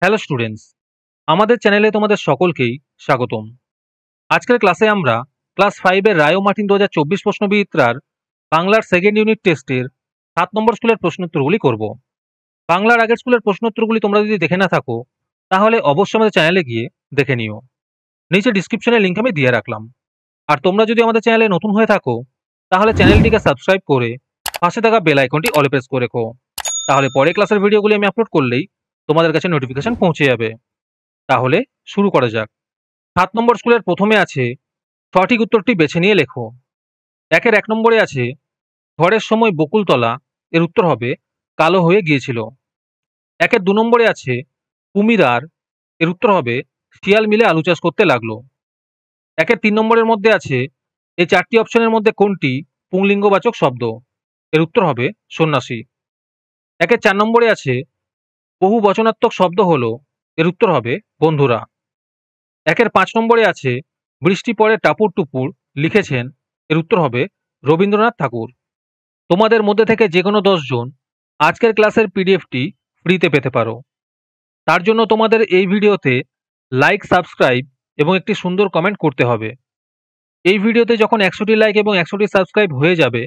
Hello students, আমাদের চ্যানেলে তোমাদের সকলকেই স্বাগতম। আজকের ক্লাসে আমরা ক্লাস 5 এর রায় ও মার্টিন 2024 প্রশ্নবিচিত্রার বাংলার সেকেন্ড ইউনিট টেস্টের 7 নম্বর স্কুলের প্রশ্নোত্তরগুলি করব। বাংলার আগের স্কুলের প্রশ্নোত্তরগুলি তোমরা যদি দেখে না থাকো তাহলে অবশ্যই আমাদের চ্যানেলে গিয়ে দেখে নিও। নিচে ডিসক্রিপশনে লিঙ্ক আমি দিয়ে রাখলাম। আর তোমরা যদি আমাদের চ্যানেলে নতুন হয়ে থাকো তাহলে চ্যানেলটিকে সাবস্ক্রাইব করে পাশে থাকা বেল আইকনটি অলে প্রেস করে রেখো। তাহলে পরে ক্লাসের ভিডিওগুলি আমি আপলোড করলেই তোমাদের কাছে নোটিফিকেশন পৌঁছে যাবে। তাহলে শুরু করা যাক। 7 নম্বর স্কুলের প্রথমে আছে সঠিক উত্তরটি বেছে নিয়ে লেখো। একের 1 নম্বরে আছে ঝড়ের সময় বকুলতলা, এর উত্তর হবে কালো হয়ে গিয়েছিল। একের 2 নম্বরে আছে কুমিরার, এর উত্তর হবে শিয়াল মিলে আলু চাষ করতে লাগলো। একের 3 নম্বরের মধ্যে আছে এই 4টি অপশনের মধ্যে কোনটি পুংলিঙ্গবাচক শব্দ, এর উত্তর হবে সন্ন্যাসী। একের 4 নম্বরে আছে বহু বচনাত্মক শব্দ হলো, এর উত্তর হবে বন্ধুরা। একের 5 নম্বরে আছে বৃষ্টি পড়ে টাপুর টুপুর, লিখেছেন, এর উত্তর হবে রবীন্দ্রনাথ ঠাকুর। তোমাদের মধ্যে থেকে যে কোনো 10 জন আজকের ক্লাসের পিডিএফটি ফ্রিতে পেতে পারো। তার জন্য তোমাদের এই ভিডিওতে লাইক, সাবস্ক্রাইব এবং একটি সুন্দর কমেন্ট করতে হবে। এই ভিডিওতে যখন 100টি লাইক এবং 100টি সাবস্ক্রাইব হয়ে যাবে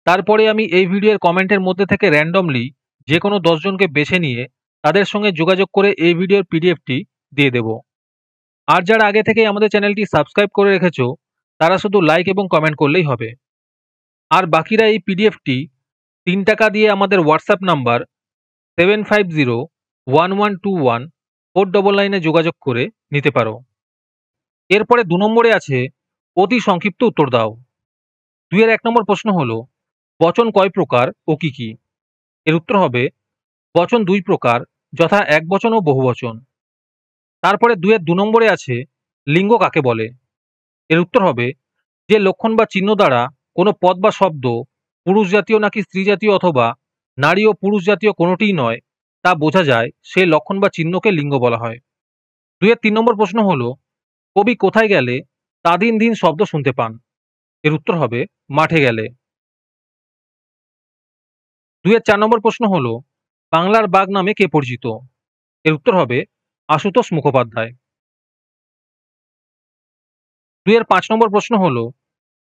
তারপরে আমি এই ভিডিওর কমেন্টের মধ্যে থেকে র্যান্ডমলি যে কোনো 10 জনকে বেছে নিয়ে তাদের সঙ্গে যোগাযোগ করে এই ভিডিওর পিডিএফটি দিয়ে দেব। আর যারা আগে থেকেই আমাদের চ্যানেলটি সাবস্ক্রাইব করে রেখেছো তারা শুধু লাইক এবং কমেন্ট করলেই হবে। আর বাকিরা এই পিডিএফটি 3 টাকা দিয়ে আমাদের হোয়াটসঅ্যাপ নাম্বার 7501121499 যোগাযোগ করে নিতে পারো। এরপরে 2 নম্বরে আছে অতি সংক্ষিপ্ত উত্তর দাও। 2 এর 1 নম্বর প্রশ্ন হলো বচন কয় প্রকার ও কি কি, এর উত্তর হবে বচন 2 প্রকার, যথা একবচন ও বহুবচন। তারপরে 2 এর 2 নম্বরে আছে লিঙ্গ কাকে বলে, এর উত্তর হবে যে লক্ষণ বা চিহ্ন দ্বারা কোনো পদ বা শব্দ পুরুষ জাতীয় নাকি স্ত্রী জাতীয় অথবা নারী ও পুরুষ জাতীয় কোনোটিই নয় তা বোঝা যায় সেই লক্ষণ বা চিহ্নকে লিঙ্গ বলা হয়। 2 এর 3 নম্বর প্রশ্ন হলো কবি কোথায় গেলে তা দিন দিন শব্দ শুনতে পান, এর উত্তর হবে মাঠে গেলে। 2 এর 4 নম্বর প্রশ্ন হলো বাংলার বাঘ নামে কে পরিচিত, এর উত্তর হবে আশুতোষ মুখোপাধ্যায়। 2 এর 5 নম্বর প্রশ্ন হলো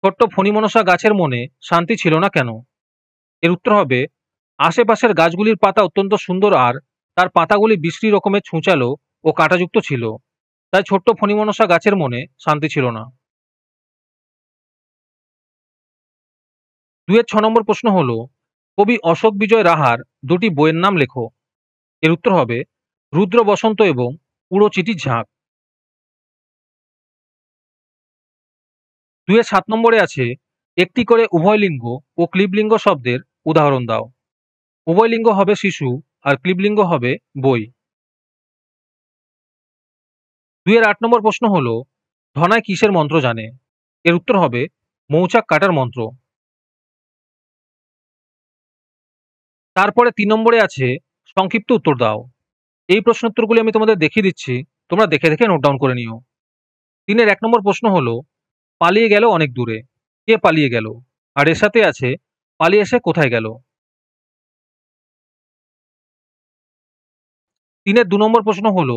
ছোট্ট ফণিমনসা গাছের মনে শান্তি ছিল না কেন, এর উত্তর হবে আশেপাশের গাছগুলির পাতা অত্যন্ত সুন্দর আর তার পাতাগুলি বিশ্রী রকমের ছুঁচালো ও কাঁটাযুক্ত ছিল, তাই ছোট্ট ফণিমনসা গাছের মনে শান্তি ছিল না। 2 এর 6 নম্বর প্রশ্ন হলো কবি অশোক বিজয় রাহার দুটি বইয়ের নাম লেখো, এর উত্তর হবে রুদ্র বসন্ত এবং উড়ো চিঠির ঝাঁক। 2 এর 7 নম্বরে আছে একটি করে উভয়লিঙ্গ ও ক্লিবলিঙ্গ শব্দের উদাহরণ দাও। উভয়লিঙ্গ হবে শিশু আর ক্লিবলিঙ্গ হবে বই। 2 এর 8 নম্বর প্রশ্ন হলো ধনায় কিসের মন্ত্র জানে, এর উত্তর হবে মৌচাক কাটার মন্ত্র। তারপরে 3 নম্বরে আছে সংক্ষিপ্ত উত্তর দাও। এই প্রশ্নোত্তরগুলি আমি তোমাদের দেখিয়ে দিচ্ছি, তোমরা দেখে দেখে নোট ডাউন করে নিও। 3 এর 1 নম্বর প্রশ্ন হলো পালিয়ে গেল অনেক দূরে, কে পালিয়ে গেল, আর এর সাথে আছে পালিয়ে এসে কোথায় গেল। 3 এর 2 নম্বর প্রশ্ন হলো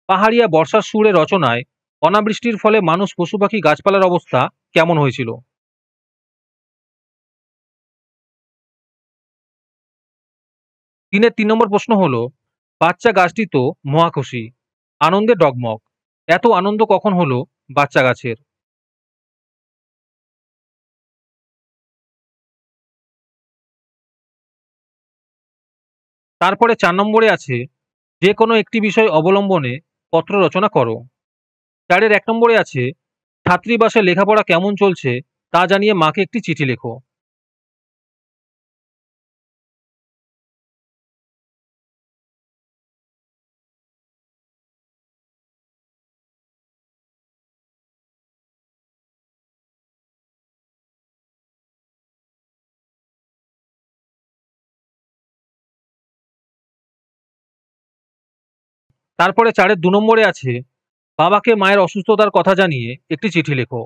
পাহাড়িয়া বর্ষার সুরে রচনায় অনাবৃষ্টির ফলে মানুষ, পশু পাখি, গাছপালার অবস্থা কেমন হয়েছিল। 3 এর 3 নম্বর প্রশ্ন হলো বাচ্চা গাছটি তো মহাখুশি, আনন্দে ডগমগ, এত আনন্দ কখন হলো বাচ্চা গাছের। তারপরে 4 নম্বরে আছে যে কোনো একটি বিষয় অবলম্বনে পত্র রচনা করো। 4 এর 1 নম্বরে আছে ছাত্রীবাসে লেখাপড়া কেমন চলছে তা জানিয়ে মাকে একটি চিঠি লেখো। তারপরে 4 এর 2 নম্বরে আছে বাবাকে মায়ের অসুস্থতার কথা জানিয়ে একটি চিঠি লেখো।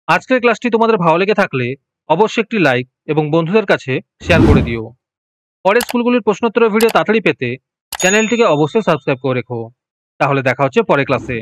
আজকের ক্লাসটি তোমাদের ভালো লেগে থাকলে অবশ্যই একটি লাইক এবং বন্ধুদের কাছে শেয়ার করে দিও। পরের স্কুলগুলির প্রশ্নোত্তরের ভিডিও তাড়াতাড়ি পেতে চ্যানেলটিকে অবশ্যই সাবস্ক্রাইব করে রেখো। তাহলে দেখা হচ্ছে পরের ক্লাসে।